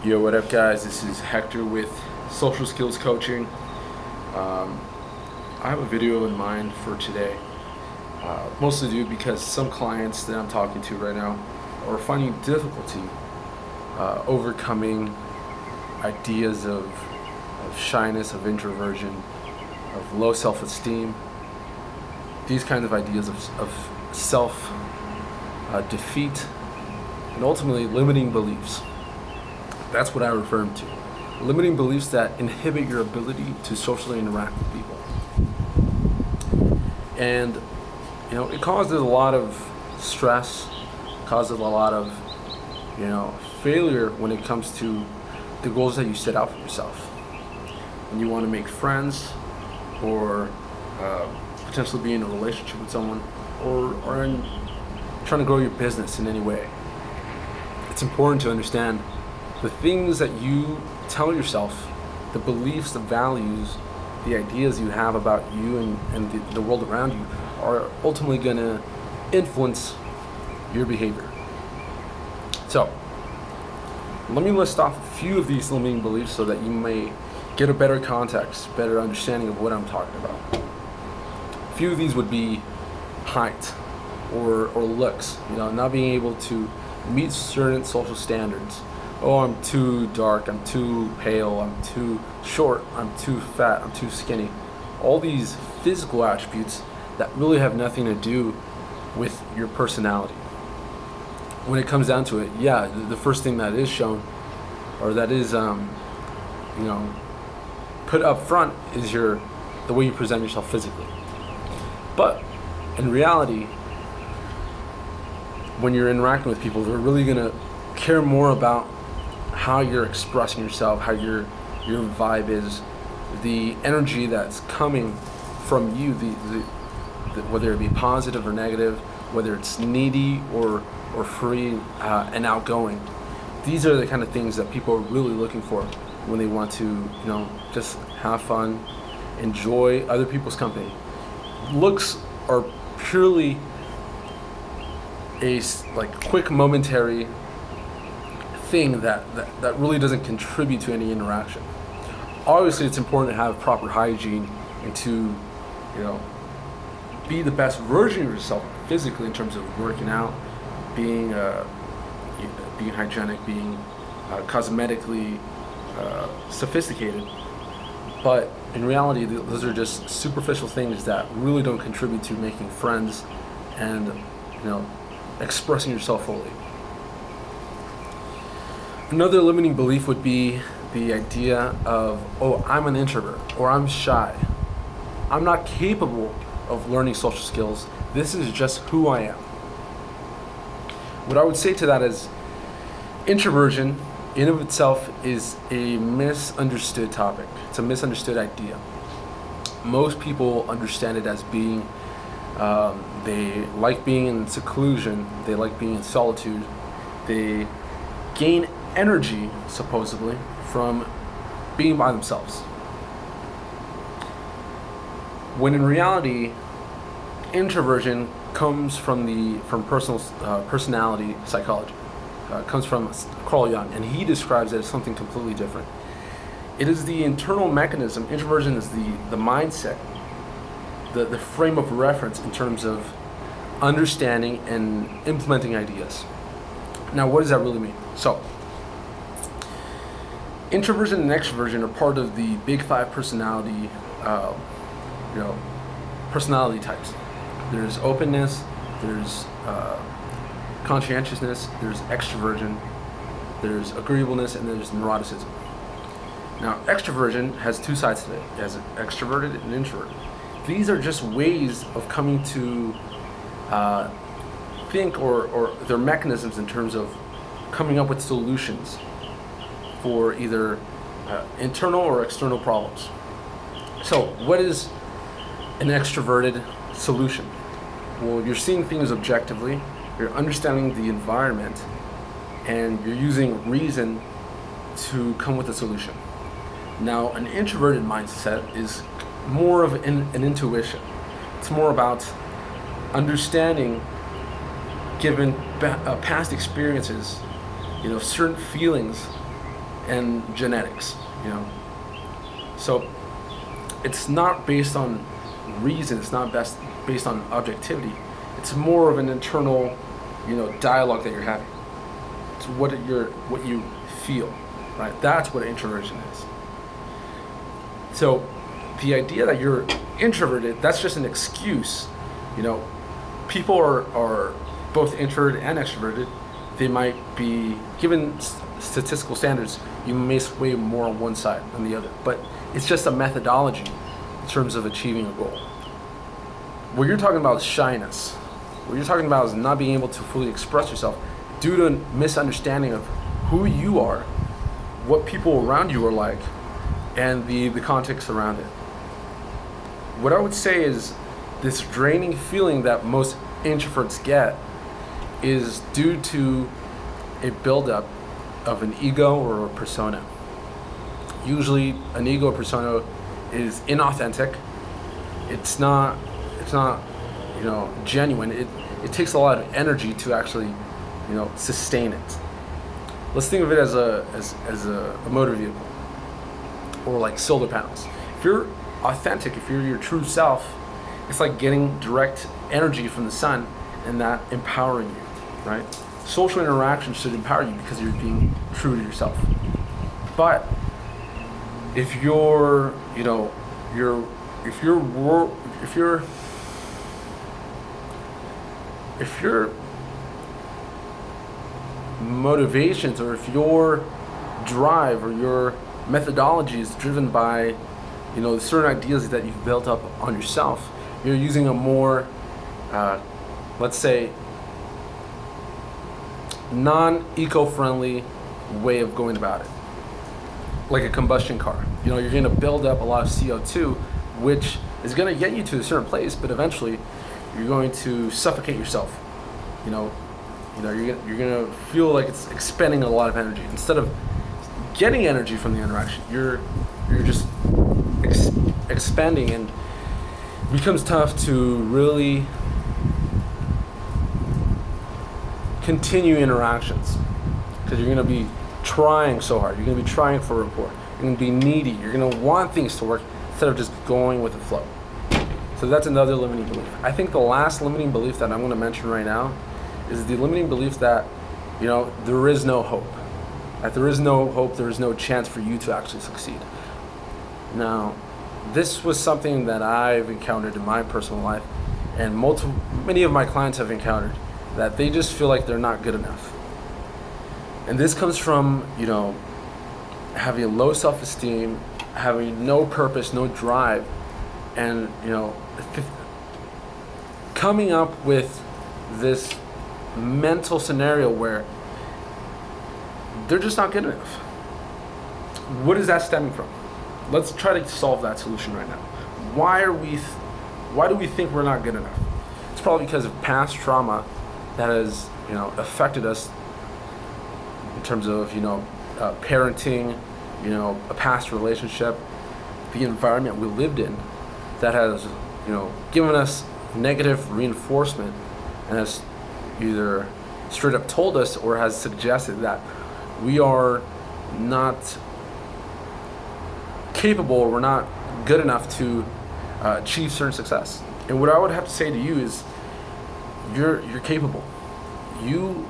Yo, what up, guys? This is Hector with Social Skills Coaching. I have a video in mind for today, mostly due because some clients that I'm talking to right now are finding difficulty overcoming ideas of shyness, of introversion, of low self-esteem, these kinds of ideas of self defeat, and ultimately limiting beliefs. That's what I refer to. Limiting beliefs that inhibit your ability to socially interact with people. And, it causes a lot of stress, causes a lot of, failure when it comes to the goals that you set out for yourself. When you want to make friends or potentially be in a relationship with someone or in trying to grow your business in any way. It's important to understand the things that you tell yourself, the beliefs, the values, the ideas you have about you and the world around you are ultimately going to influence your behavior. So, let me list off a few of these limiting beliefs so that you may get a better context, better understanding of what I'm talking about. A few of these would be height or looks, not being able to meet certain social standards. Oh, I'm too dark, I'm too pale, I'm too short, I'm too fat, I'm too skinny. All these physical attributes that really have nothing to do with your personality. When it comes down to it, the first thing that is shown, or that is, put up front is the way you present yourself physically. But in reality, when you're interacting with people, they're really gonna care more about how you're expressing yourself, how your vibe is, the energy that's coming from you, the whether it be positive or negative, whether it's needy or free and outgoing. These are the kind of things that people are really looking for when they want to, just have fun, enjoy other people's company. Looks are purely a quick momentary thing that really doesn't contribute to any interaction. Obviously, it's important to have proper hygiene and to, be the best version of yourself physically in terms of working out, being hygienic, being cosmetically sophisticated. But in reality, those are just superficial things that really don't contribute to making friends and, expressing yourself fully. Another limiting belief would be the idea of, I'm an introvert, or I'm shy. I'm not capable of learning social skills. This is just who I am. What I would say to that is, introversion in of itself is a misunderstood topic. It's a misunderstood idea. Most people understand it as being, they like being in seclusion, they like being in solitude, they gain energy, supposedly, from being by themselves. When in reality, introversion comes from personality psychology. Comes from Carl Jung, and he describes it as something completely different. It is the internal mechanism. Introversion is the mindset, the frame of reference in terms of understanding and implementing ideas. Now, what does that really mean? So, introversion and extroversion are part of the big five personality, personality types. There's openness, there's conscientiousness, there's extroversion, there's agreeableness, and there's neuroticism. Now, extroversion has two sides to it. It has extroverted and introverted. These are just ways of coming to think, or their mechanisms in terms of coming up with solutions for either internal or external problems. So, what is an extroverted solution? Well, you're seeing things objectively, you're understanding the environment, and you're using reason to come with a solution. Now, an introverted mindset is more of an intuition. It's more about understanding, given past experiences, certain feelings and genetics, you know. So it's not based on reason, it's not based on objectivity. It's more of an internal, you know, dialogue that you're having. It's what you feel, right? That's what introversion is. So the idea that you're introverted, that's just an excuse. You know, people are both introverted and extroverted. They might be, given statistical standards, you may sway more on one side than the other, but it's just a methodology in terms of achieving a goal. What you're talking about is shyness. What you're talking about is not being able to fully express yourself due to a misunderstanding of who you are, what people around you are like, and the context around it. What I would say is this draining feeling that most introverts get is due to a buildup of an ego or a persona. Usually an ego or persona is inauthentic. It's not you know, genuine. It takes a lot of energy to actually, you know, sustain it. Let's think of it as a motor vehicle, or like solar panels. If you're authentic, if you're your true self, it's like getting direct energy from the sun and that empowering you, right? Social interaction should empower you because you're being true to yourself. But if you're, you know, if your motivations, or if your drive or your methodology is driven by, you know, certain ideas that you've built up on yourself, you're using a more, let's say, non-eco-friendly way of going about it, like a combustion car. You know, you're going to build up a lot of CO2, which is going to get you to a certain place, but eventually you're going to suffocate yourself. You know, you're going to feel like it's expending a lot of energy instead of getting energy from the interaction. You're just expanding, and it becomes tough to really continue interactions because you're going to be trying so hard. You're going to be trying for rapport. You're going to be needy. You're going to want things to work instead of just going with the flow. So that's another limiting belief. I think the last limiting belief that I'm going to mention right now is the limiting belief that, you know, there is no hope. That there is no hope, there is no chance for you to actually succeed. Now, this was something that I've encountered in my personal life, and many of my clients have encountered, that they just feel like they're not good enough. And this comes from, you know, having low self-esteem, having no purpose, no drive, and, you know, coming up with this mental scenario where they're just not good enough. What is that stemming from? Let's try to solve that solution right now. Why do we think we're not good enough? It's probably because of past trauma that has, you know, affected us in terms of, you know, parenting, you know, a past relationship, the environment we lived in that has, you know, given us negative reinforcement and has either straight up told us or has suggested that we are not capable, or we're not good enough to achieve certain success. And what I would have to say to you is, you're capable. You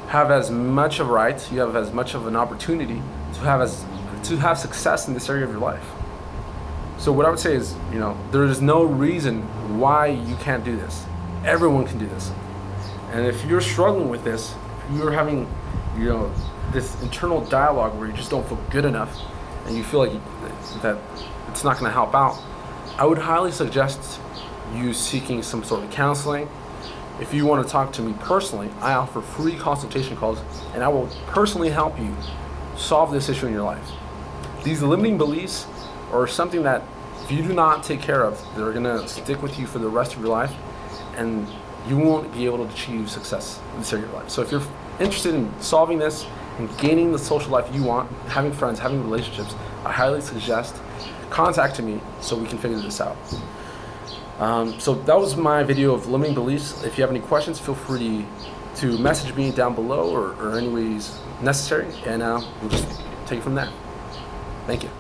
have as much of a right, you have as much of an opportunity to have success in this area of your life. So what I would say is, you know, there is no reason why you can't do this. Everyone can do this. And if you're struggling with this, if you're having, you know, this internal dialogue where you just don't feel good enough and you feel like that it's not going to help out, I would highly suggest you seeking some sort of counseling. If you want to talk to me personally, I offer free consultation calls, and I will personally help you solve this issue in your life. These limiting beliefs are something that if you do not take care of, they're going to stick with you for the rest of your life, and you won't be able to achieve success in this area of your life. So if you're interested in solving this and gaining the social life you want, having friends, having relationships, I highly suggest contacting me so we can figure this out. So that was my video of limiting beliefs. If you have any questions, feel free to message me down below or any ways necessary, and we'll just take take it from there. Thank you.